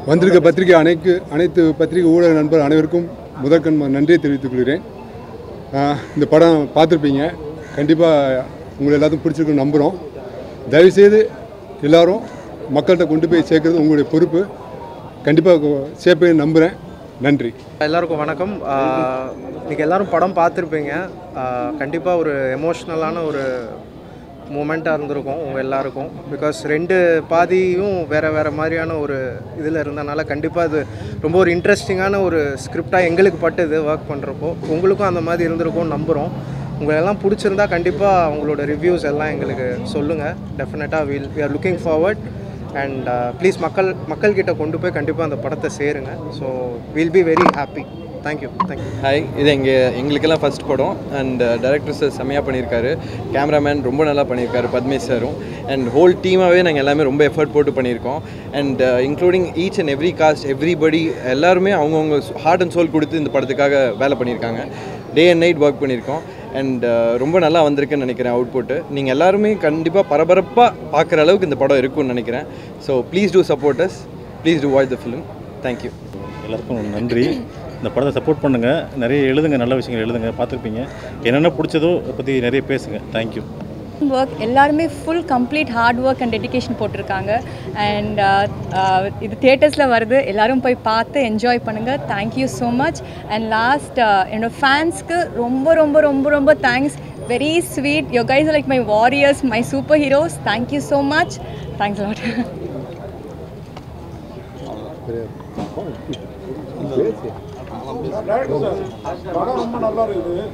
வந்திருக்க பத்திரிகை அனைத்து பத்திரிகை ஊடக நண்பர் அனைவருக்கும் முதற்கண் நன்றியை தெரிவித்துக் கொள்கிறேன். இந்த படம் பார்த்துருப்பீங்க, கண்டிப்பாக உங்களை எல்லாத்துக்கும் பிடிச்சிருக்குன்னு நம்புகிறோம். தயவுசெய்து எல்லோரும் மக்கள்கிட்ட கொண்டு போய் சேர்க்குறது உங்களுடைய பொறுப்பு. கண்டிப்பாக சேர்ப்பேன்னு நம்புகிறேன். நன்றி. எல்லாருக்கும் வணக்கம். இன்றைக்கி எல்லோரும் படம் பார்த்துருப்பீங்க. கண்டிப்பாக ஒரு எமோஷ்னலான ஒரு மூமெண்ட்டாக இருந்திருக்கும் உங்கள் எல்லாருக்கும். பிகாஸ் ரெண்டு பாதியும் வேறு மாதிரியான ஒரு இதில் இருந்தனால கண்டிப்பாக அது ரொம்ப ஒரு இன்ட்ரெஸ்டிங்கான ஒரு ஸ்கிரிப்டாக எங்களுக்கு பட்டுது ஒர்க் பண்ணுறப்போ. உங்களுக்கும் அந்த மாதிரி இருந்திருக்கும்னு நம்புகிறோம். உங்களெல்லாம் பிடிச்சிருந்தா கண்டிப்பாக உங்களோட ரிவ்யூஸ் எல்லாம் எங்களுக்கு சொல்லுங்கள். டெஃபினட்டாக we are looking forward and please மக்கள்கிட்ட கொண்டு போய் கண்டிப்பாக அந்த படத்தை சேருங்க. So will be very happy. Thank you. Hi, இது எங்களுக்கெல்லாம் ஃபஸ்ட் படம் அண்ட் டைரக்டர் சார் செம்மையாக பண்ணியிருக்காரு. கேமராமேன் ரொம்ப நல்லா பண்ணியிருக்காரு, பத்மேஷ் சாரும். அண்ட் ஹோல் டீமாகவே நாங்கள் எல்லாமே ரொம்ப எஃபர்ட் போட்டு பண்ணியிருக்கோம். And including each and every cost, everybody எல்லாருமே அவங்கவுங்க ஹார்ட் அண்ட் சோல் கொடுத்து இந்த படத்துக்காக வேலை பண்ணியிருக்காங்க. டே அண்ட் நைட் ஒர்க் பண்ணியிருக்கோம். அண்ட் ரொம்ப நல்லா வந்திருக்குன்னு நினைக்கிறேன் அவுட்புட்டு. நீங்கள் எல்லாருமே கண்டிப்பாக பரபரப்பாக பார்க்குற அளவுக்கு இந்த படம் இருக்குன்னு நினைக்கிறேன். So please do support us, please do watch the film. Thank you. எல்லாருக்கும் நன்றி. இந்த படத்தை சப்போர்ட் பண்ணுங்கள், நிறைய எழுதுங்க, நல்ல விஷயங்கள் எழுதுங்க. பார்த்துருப்பீங்க, என்னென்ன பிடிச்சதோ அதை பற்றி நிறைய பேசுங்க. தேங்க்யூ. ஒர்க் எல்லாருமே full complete hard work and dedication போட்டிருக்காங்க. அண்ட் இது தியேட்டர்ஸில் வருது, எல்லோரும் போய் பார்த்து என்ஜாய் பண்ணுங்கள். Thank you so much. And last என்னோடய ஃபேன்ஸ்க்கு ரொம்ப ரொம்ப ரொம்ப ரொம்ப thanks. Very sweet. You guys are like my warriors, my super heroes. Thank you so much. Thanks lot.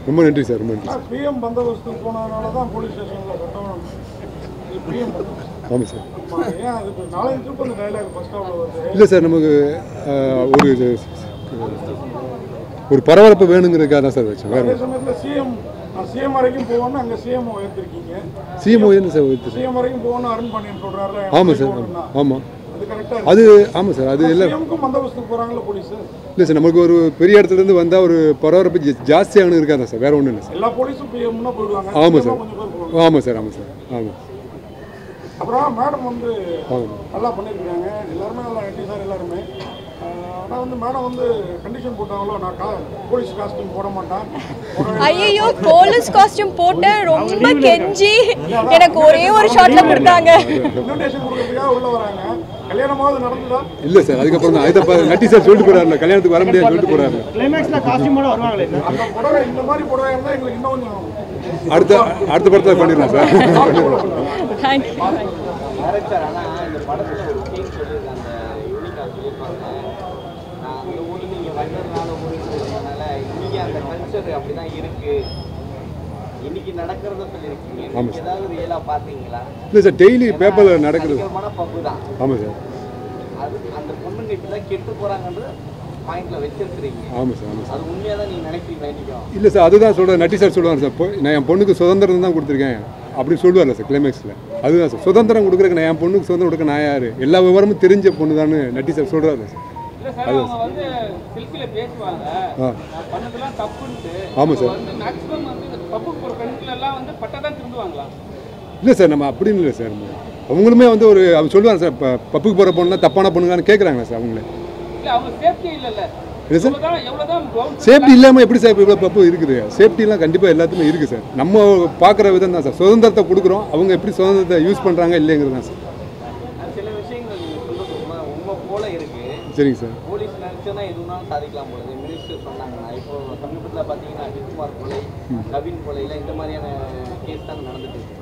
ரொம்ப நன்றி சார். ரொம்ப நன்றி. பிஎம் பந்தோபஸ்து போனதுனால தான் போலீஸ் ஸ்டேஷனில் கட்டணும். ஆமாம் சார். ஏன் அது நாளைக்கு திருப்பி அந்த டைலாக் ஃபர்ஸ்ட் ஹாஃப்ல வருது? இல்லை சார், நமக்கு ஒரு பரபரப்பு வேணுங்கிறதுக்காக தான் சார் வச்சோம். அதே சமயத்தில் சிஎம் வரைக்கும் போகணும்னு அங்கே சிஎம் உயர்த்திருக்கீங்க. சிஎம் என்ன சார் உயர்த்து? சிஎம் வரைக்கும் போகணும்னு அருண் பாண்டியன் சொல்கிறாரு. ஆமாம் சார். ஆமாம், அது ஆமாம் சார். அது எல்லாம் பந்தோபஸ்துக்கு போகிறாங்களா போலீஸ்? இல்லை சார், நமக்கு ஒரு பெரிய இடத்துலேருந்து வந்தால் ஒரு பரபரப்பு ஜாஸ்தியாகனு இருக்காதா சார், வேறு ஒன்றும் இல்லை சார். எல்லா போலீஸும் பிஎம்னா போயிடுவாங்க. ஆமாம் சார். ஆமாம் சார். ஆமாம் சார். ஆமாம். அப்புறம் மேடம் வந்து நல்லா பண்ணியிருக்காங்க. எல்லாருமே நல்லா நன்றி சார் எல்லாருமே. ஆனால் வந்து மேடம் வந்து கண்டிஷன் போட்டாங்களோ, நான் போலீஸ் காஸ்டியூம் போட மாட்டேன். ஐயோ, போலீஸ் காஸ்டியூம் போட்டு ரொம்ப கெஞ்சி எனக்கு ஒரே ஒரு ஷாட்ல கொடுத்தாங்க. இன்விடேஷன் கொடுக்கறதுக்காக உள்ள வராங்க. கல்யாணமாவது நடந்துதா? இல்லை சார், அதுக்கப்புறம் தான் இதை நட்டி சார் சொல்லிட்டு போறாரு, கல்யாணத்துக்கு வர முடியாது சொல்லிட்டு போறாரு. கிளைமேக்ஸ்ல காஸ்டியூமோட வருவாங்களே, அந்த புடவை இந்த மாதிரி புடவை இருந்தால் எங்களுக்கு இன்னும் கொஞ்சம் அடுத்த படத்தில் பண்ணிடலாம் சார். தேங்க்யூ. இல்லை சார், டெய்லி பேப்பரில் நடக்கிறது. ஆமாம் சார். அந்த பொண்ணுங்க இப்படிதான் கெட்டு போறாங்கன்றது பாயிண்ட்ல வச்சிருக்கீங்க. ஆமாம் சார். ஆமாம் சார். அது உண்மையாக தான் நீங்கள் நினைக்கிறீங்களா? இல்லை சார், அதுதான் சொல்கிறேன். நட்டி சார் சொல்லுவாங்க சார், நான் என் பொண்ணுக்கு சுதந்திரம் தான் கொடுத்துருக்கேன் அப்படின்னு சொல்லுவார்ல சார் கிளைமேக்ஸில். அதுதான் சார், சுதந்திரம் கொடுக்குறக்கு நான் என் பொண்ணுக்கு சுதந்திரம் கொடுக்க நான் யார், எல்லா விவரமும் தெரிஞ்ச பொண்ணு தானே நட்டி சார் சொல்கிறாரு சார். அவங்க வந்து செல்ஃபில பேசுவாங்க, பண்ணதெல்லாம் தப்புன்ட்டு. ஆமாம் சார். மேக்ஸிமம் வந்து பப்புக்கு போகிற பெண்கள் எல்லாம் வந்து பட்டா தான் திருந்துவாங்களா? இல்லை சார், நம்ம அப்படின்னு இல்லை சார். அவங்களுமே வந்து ஒரு அவங்க சொல்லுவாங்க சார், பப்புக்கு போகிற பொண்ணுனா தப்பான பொண்ணுங்கன்னு கேட்குறாங்களா சார் அவங்களே? இல்லை, அவங்க சேஃப்டி இல்லைல்ல. இல்லை சார், எவ்வளோதான் சேஃப்டி இல்லாமல் எப்படி சார் இவ்வளோ பப்பு இருக்குது? சேஃப்டிலாம் கண்டிப்பாக எல்லாத்துமே இருக்குது சார். நம்ம பார்க்குற விதம் தான் சார். சுதந்திரத்தை கொடுக்குறோம், அவங்க எப்படி சுதந்திரத்தை யூஸ் பண்ணுறாங்க இல்லைங்கிறது தான் சார். சில விஷயங்கள் உண்மை போல இருக்கு. சரிங்க சார். போலீஸ் நினைச்சா எதுனாலும் சாதிக்கலாம் போல மினிஸ்டர் சொன்னாங்கன்னா. இப்போ சமீபத்தில் பார்த்தீங்கன்னா அஜித்குமார் கொலை, நவீன் கொலையில் இந்த மாதிரியான கேஸ் தான் நடந்துட்டு இருக்கு.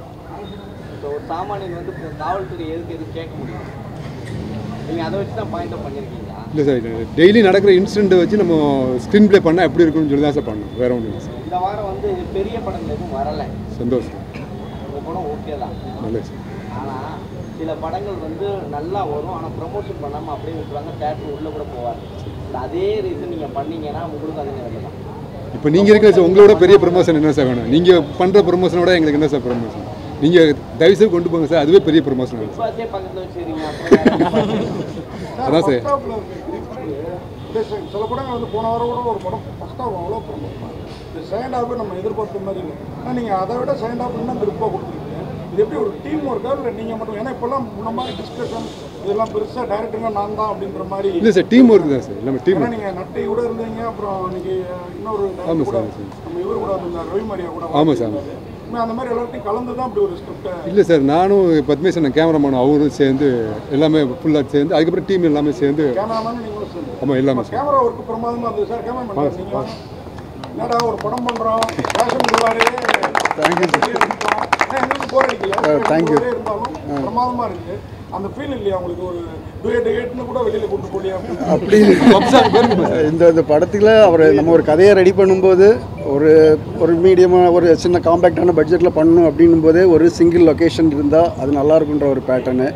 ஸோ ஒரு சாமானியன் வந்து காவல்துறை எதுவும் கேட்க முடியும். நீங்கள் அதை வச்சு தான் பாயிண்ட் அப் பண்ணியிருக்கீங்களா? இல்லை சார், டெய்லி நடக்கிற இன்சிடென்ட்டை வச்சு நம்ம ஸ்க்ரீன் ப்ளே பண்ணால் எப்படி இருக்குன்னு சொல்லி தான் சார் பண்ணணும், வேறு ஒன்றும் இல்லை சார். இந்த வாரம் வந்து பெரிய படங்கள் எதுவும் வரலை. சந்தோஷம். உங்கள் படம் ஓகே தான். நல்லது சார். ஆனால் சில படங்கள் வந்து நல்லா வரும், ஆனால் ப்ரமோஷன் பண்ணாமல் அப்படியே விட்டுருவாங்க, தேட்டர் உள்ளே கூட போவார். அதே ரீசன் நீங்கள் பண்ணீங்கன்னா உங்களுக்கு அதே வேலை தான். இப்போ நீங்கள் இருக்கிற சார், உங்களோட பெரிய ப்ரமோஷன் என்ன சார் வேணும்? நீங்கள் பண்ணுற ப்ரமோஷனோட எங்களுக்கு என்ன சார் ப்ரமோஷன்? நீங்கள் தயவுசெய்து கொண்டு போங்க சார், அதுவே பெரிய ப்ரமோஷன் ஆகும் சார். பக்கத்தில் வச்சுக்கிறீங்க. அதான் சார். சில படங்கள் வந்து போன வாரம் கூட ஒரு படம் ஃபர்ஸ்ட் ஹாஃப் அவ்வளோ ப்ரமோஷன், இந்த செகண்ட் ஹாஃப் நம்ம எதிர்பார்த்த மாதிரி இல்லை. ஆனால் நீங்கள் அதை விட செகண்ட் ஹாஃப் இன்னும் திருப்பாக கொடுத்துருக்கீங்க. இது எப்படி ஒரு டீம் ஒர்க்கா இல்லை நீங்கள் மட்டும்? ஏன்னா இப்போல்லாம் முன்ன மாதிரி டிஸ்கஷன் இதெல்லாம் பெருசாக டைரக்டருங்க நான் தான் அப்படின்ற மாதிரி இல்லை சார் டீம் ஒர்க் தான் சார் எல்லாமே டீம் ஏன்னா நீங்கள் நட்டை கூட இருந்தீங்க, அப்புறம் இன்னைக்கு இன்னொரு ஆமாம் கூட சார் நம்ம இவர் கூட வந்திருந்தார் ரவி மாரியா கூட ஆமாம் சார் அந்த மாதிரி எல்லாத்தையும் கலந்து தான் அப்படி ஒரு ஸ்கிரிப்டை. இல்லை சார் நானும் பத்மேசன் கேமராமேனும் அவரும் சேர்ந்து எல்லாமே ஃபுல்லாக சேர்ந்து அதுக்கப்புறம் டீம் எல்லாமே சேர்ந்து கேமராமேன் நீங்களும் சேர்ந்து ஆமாம் எல்லாமே சார் கேமரா ஒர்க்கு பிரமாதமாக இருந்தது சார். கேமராமேன் நீங்கள் என்னடா ஒரு படம் பண்ணுறோம் ஃபேஷன் உள்ளாரே எங்களுக்கு போர் அடிக்கல. தேங்க்யூ இருந்தாலும் பிரமாதமாக இருக்குது. அந்த ஃபீல் இல்லையா உங்களுக்கு? ஒரு டேட்னு கூட வெளியில் கூட்டு போலியா அப்படி இந்த படத்தில் அவர் நம்ம ஒரு கதையை ரெடி பண்ணும்போது ஒரு மீடியமாக ஒரு சின்ன காம்பேக்டான பட்ஜெட்டில் பண்ணணும் அப்படின்னும் போதே ஒரு சிங்கிள் லொக்கேஷன் இருந்தால் அது நல்லாயிருக்குன்ற ஒரு பேட்டர்னு.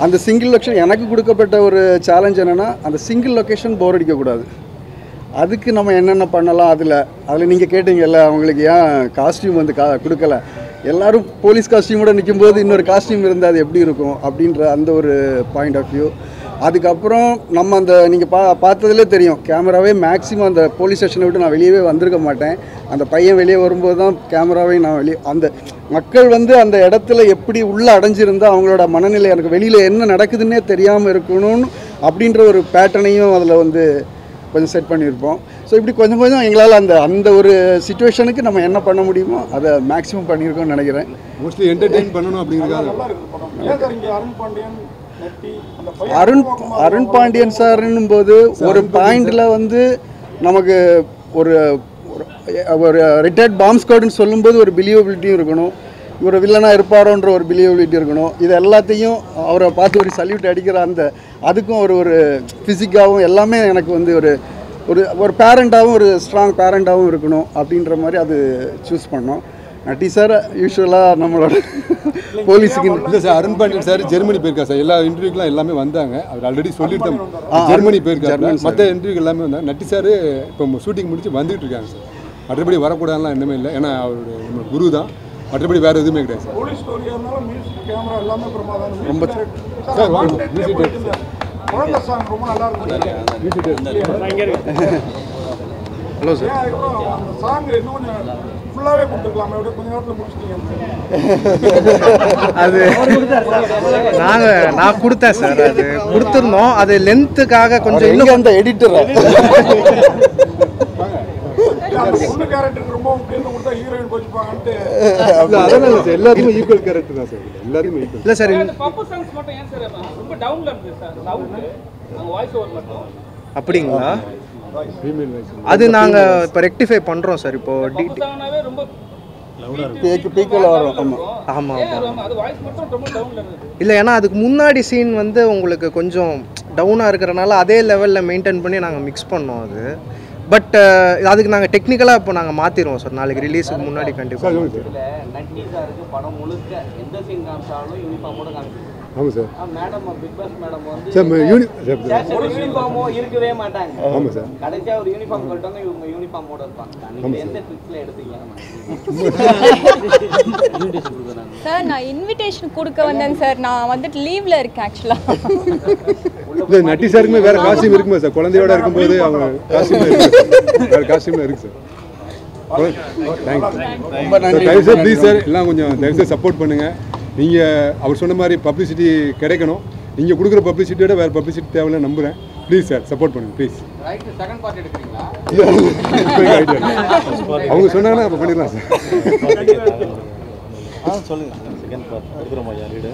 அந்த சிங்கிள் லொக்கேஷன் எனக்கு கொடுக்கப்பட்ட ஒரு சேலஞ்ச் என்னென்னா அந்த சிங்கிள் லொக்கேஷன் போர் அடிக்கக்கூடாது. அதுக்கு நம்ம என்னென்ன பண்ணலாம் அதில் நீங்கள் கேட்டீங்கல்ல அவங்களுக்கு ஏன் காஸ்டியூம் வந்து கொடுக்கல, எல்லோரும் போலீஸ் காஸ்டியூமோடு நிற்கும்போது இன்னொரு காஸ்டியூம் இருந்தால் அது எப்படி இருக்கும் அப்படின்ற அந்த ஒரு பாயிண்ட் ஆஃப் வியூ. அதுக்கப்புறம் நம்ம அந்த நீங்கள் பார்த்ததுலே தெரியும் கேமராவே மேக்ஸிமம் அந்த போலீஸ் ஸ்டேஷனை விட்டு நான் வெளியவே வந்திருக்க மாட்டேன். அந்த பையன் வெளியே வரும்போது தான் கேமராவே நான் வெளியே அந்த மக்கள் வந்து அந்த இடத்துல எப்படி உள்ளே அடைஞ்சிருந்தால் அவங்களோட மனநிலை எனக்கு வெளியில் என்ன நடக்குதுன்னே தெரியாமல் இருக்கணும்னு அப்படின்ற ஒரு பேட்டர்னையும் அதில் வந்து கொஞ்சம் செட் பண்ணியிருப்போம். ஸோ இப்படி கொஞ்சம் கொஞ்சம் எங்களால் அந்த ஒரு சுச்சுவேஷனுக்கு நம்ம என்ன பண்ண முடியுமோ அதை மேக்ஸிமம் பண்ணியிருக்கோம்னு நினைக்கிறேன். மோஸ்ட்லி என்டர்டெயின் பண்ணணும் அப்படிங்கிறதுக்காக அருண் பாண்டியன் சார்ன்னும் போது ஒரு பாயிண்டில் வந்து நமக்கு ஒரு ரிட்டையர்ட் பாம்ப் ஸ்குவாட்னு சொல்லும்போது ஒரு பிலீவபிலிட்டியும் இருக்கணும், இவர் வில்லனாக இருப்பாரோன்ற ஒரு பிலீவபிலிட்டி இருக்கணும். இது எல்லாத்தையும் அவரை பார்த்து ஒரு சல்யூட் அடிக்கிற அதுக்கும் ஒரு ஃபிசிக்காகவும் எல்லாமே எனக்கு வந்து ஒரு பேரண்ட்டாகவும் ஒரு ஸ்ட்ராங் பேரண்ட்டாகவும் இருக்கணும் அப்படின்ற மாதிரி அது சூஸ் பண்ணோம். நட்டி சார் யூஸ்வலாக நம்மளோட போலீஸுக்கு இல்லை sir Arun Pandian sir Germany போயிருக்காரு சார். எல்லா இன்டர்வியூக்கெலாம் எல்லாமே வந்தாங்க. அவர் ஆல்ரெடி சொல்லிட்டோம் ஜெர்மனி போயிருக்காரு. மற்ற இன்டர்வியூக்கு எல்லாமே வந்தாங்க. நட்டி சார் இப்போ ஷூட்டிங் முடிச்சு வந்துட்டு இருக்காங்க சார். மற்றபடி வரக்கூடாதுலாம் இன்னுமே இல்லை, ஏன்னா அவருடைய நம்ம குரு தான். மற்றபடி வேறு எதுவுமே கிடையாது சார். ரொம்ப சார் வாங்க மியூசிக் ரொம்ப நல்லா இருக்கும். Hello sir. அந்த சாங் இன்னும் கொஞ்சம் ஃபுல்லாகவே கொடுத்துருக்கலாமே, அப்படியே கொஞ்ச நேரத்தில் முடிச்சிட்டீங்க. அது நான் கொடுத்தேன் சார். அது கொடுத்துருந்தோம். அது லென்த்துக்காக கொஞ்சம் இன்னும் அந்த எடிட்டர் பொண்ணு கேரக்டருக்கு ரொம்ப முக்கியம் கொடுத்தா ஹீரோயின் போச்சுப்பாங்கன்ட்டு. அதனால சார் எல்லாருமே ஈக்குவல் கேரக்டர் தான் சார். எல்லாருமே ஈக்குவல் இல்லை சார். பப்பு சாங்ஸ் மட்டும் ஏன் சார் ரொம்ப டவுன்ல இருக்கு சார் சவுண்ட் அந்த வாய்ஸ் ஓவர் மட்டும்? அப்படிங்களா? அது நாங்கள் இப்போ ரெக்டிஃபை பண்ணுறோம் சார். இப்போ ரொம்ப பீக்கில் வரும். ஆமாம் அது வாய்ஸ் மட்டும் ரொம்ப டவுன்ல இருக்கு. இல்லை, ஏன்னா அதுக்கு முன்னாடி சீன் வந்து உங்களுக்கு கொஞ்சம் டவுனாக இருக்கிறனால அதே லெவலில் மெயின்டைன் பண்ணி நாங்கள் மிக்ஸ் பண்ணோம். அது பட் அதுக்கு நாங்கள் டெக்னிக்கலாக இப்போ நாங்கள் மாற்றிடுவோம் சார். நாளைக்கு ரிலீஸுக்கு முன்னாடி கண்டிப்பாக. நட்டி சாருக்கு படம் முழுக்க எந்த சீன் காமிச்சாலும் யூனிஃபார்மோட காமிச்சிருக்கோம். ஆமாம் sir. Madam big boss madam வந்து சார் யூனிஃபார்மோ இருக்கவே மாட்டாங்க. ஆமாம் சார். கடைசியா ஒரு யூனிஃபார்ம் கட்டணும், இவங்க யூனிஃபார்மோட இருப்பாங்க. நீங்க எந்த ட்ரிக்ஸ்ல எடுத்தீங்க? சார் நான் இன்விடேஷன் கொடுக்க வந்தேன் சார். நான் வந்துட்டு லீவ்ல இருக்கேன் ஆக்சுவலாக. இல்லை நட்டி சாருக்குமே வேறு காஸ்டியூம் இருக்குமா சார்? குழந்தையோட இருக்கும்போது அவங்க காஸ்டியூம் வேறு காஸ்டியூமில் இருக்குது சார். ரொம்ப நன்றி. தயவுசெய்து ப்ளீஸ் சார் எல்லாம் கொஞ்சம் தயவுசெய்து சப்போர்ட் பண்ணுங்கள். நீங்கள் அவர் சொன்ன மாதிரி பப்ளிசிட்டி கிடைக்கணும். நீங்கள் கொடுக்குற பப்ளிசிட்டியோட வேறு பப்ளிசிட்டி தேவையில்லை நம்புகிறேன். ப்ளீஸ் சார் சப்போர்ட் பண்ணுங்கள் ப்ளீஸ். செகண்ட் பார்ட் எடுக்கிறீங்களா? அவங்க சொன்னாங்கன்னா அப்போ பண்ணிடலாம் சார். சொல்லுங்கள். செகண்ட் பார்ட் எடுக்கிறோம் ஐயா லீடு.